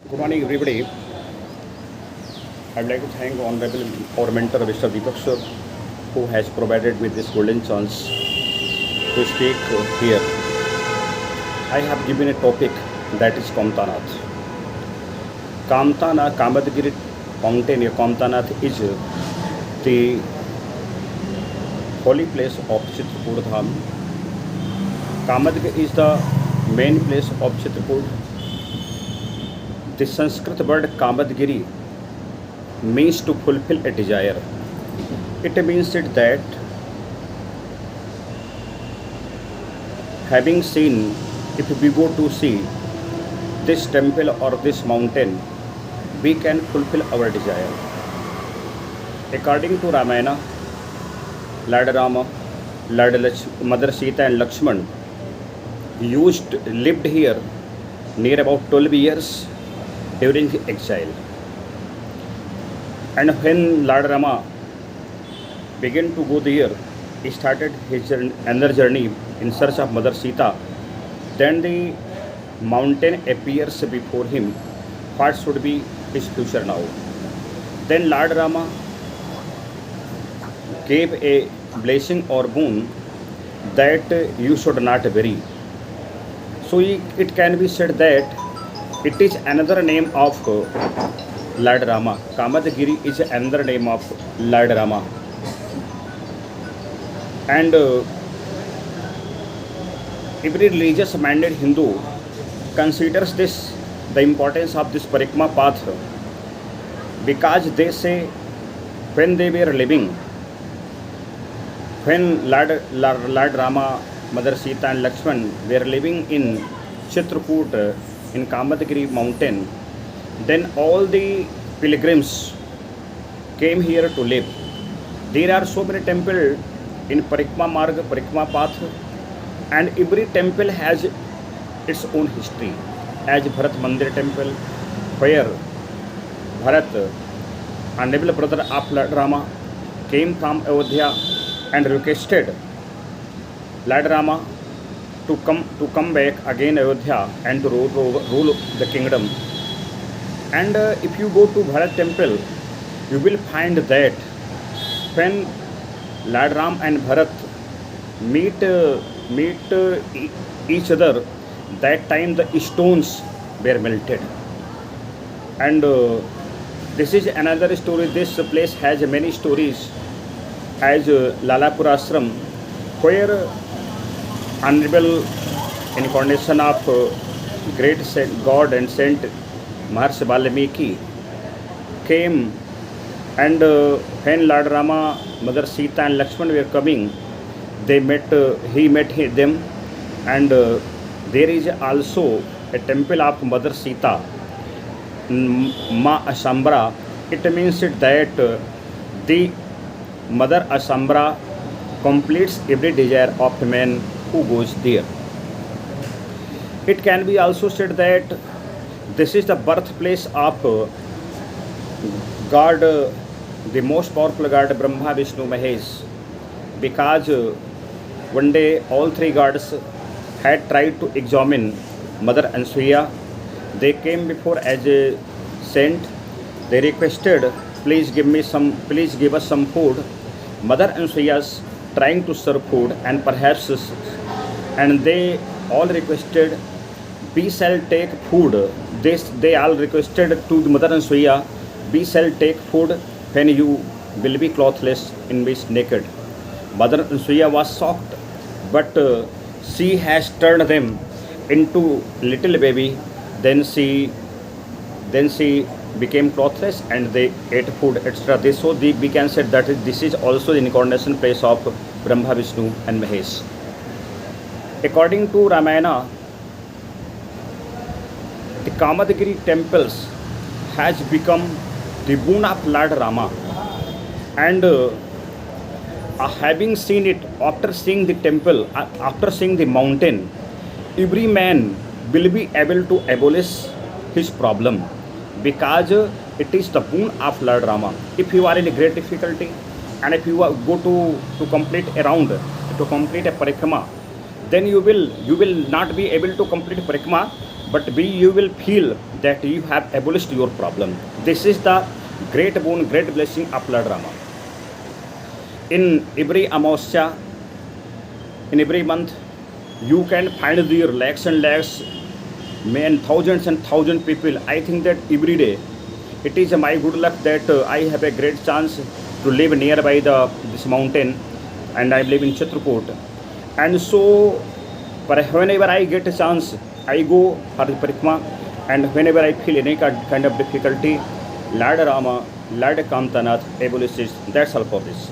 Good morning, everybody. I'd like to thank Honorable our mentor, Mr. Deepak Sir, who has provided me this golden chance to speak here. I have given a topic that is Kamtanath. Kamtana, Kamadgiri mountain, Kamtanath is the holy place of Chitrapur Dham. Kamadgiri is the main place of Chitrapur. The Sanskrit word Kamadgiri means to fulfill a desire. It means it that having seen, if we go to see this temple or this mountain, we can fulfill our desire. According to Ramayana, Lord Rama, Mother Sita and Lakshman lived here near about 12 years during exile. And when Lord Rama began to go there, he started his another journey in search of Mother Sita. Then the mountain appears before him. What should be his future now? Then Lord Rama gave a blessing or boon that you should not bury. So it can be said that it is another name of Lord Rama. Kamadgiri is another name of Lord Rama. And every religious minded Hindu considers this the importance of this Parikrama path, because they say when they were living, when Lord Rama, Mother Sita and Lakshman were living in Chitrakut in Kamadgiri mountain, then all the pilgrims came here to live. There are so many temples in Parikrama Marga, Parikrama path, and every temple has its own history. As Bharat Mandir temple, where Bharat, honorable brother of Lord Rama, came from Ayodhya and requested Lord Rama to come back again Ayodhya and to rule the kingdom. And if you go to Bharat temple, you will find that when Lord Ram and Bharat meet each other, that time the stones were melted. And this is another story. This place has many stories, as Lalapur Ashram, where honorable incarnation of great God and saint Maharshi Valmiki came, and when Lord Rama, Mother Sita and Lakshman were coming, he met them. And there is also a temple of Mother Sita, Ma Asambra. It means that the Mother Asambra completes every desire of a man who goes there. It can be also said that this is the birthplace of God, the most powerful God, Brahma, Vishnu, Mahesh, because one day all three gods had tried to examine Mother Ansuya. They came before as a saint. They requested, please give us some food. Mother Ansuya's trying to serve food, and perhaps, and they all requested, we shall take food. They all requested to the Mother Ansuya, we shall take food when you will be clothless, in which naked. Mother Ansuya was shocked, but she has turned them into little baby. Then she became clothless and they ate food, etc. So we can say that this is also the incarnation place of Brahma, Vishnu and Mahesh. According to Ramayana, the Kamadgiri temples has become the boon of Lord Rama. And having seen it, after seeing the temple, after seeing the mountain, every man will be able to abolish his problem, because it is the boon of Lord Rama. If you are in a great difficulty, and if you go to complete a round, to complete a parikrama, then you will not be able to complete parikrama but B, you will feel that you have abolished your problem. This is the great boon, great blessing of Lord Rama. In every Amavasya, in every month, you can find the lakhs and lakhs, men, thousands and thousands people. I think that every day, it is my good luck that I have a great chance to live nearby this mountain, and I live in Chitrakoot. And so, whenever I get a chance, I go for the Parikma, and whenever I feel any kind of difficulty, Lord Rama, Lord Kamtanath abolishes. That's all for this.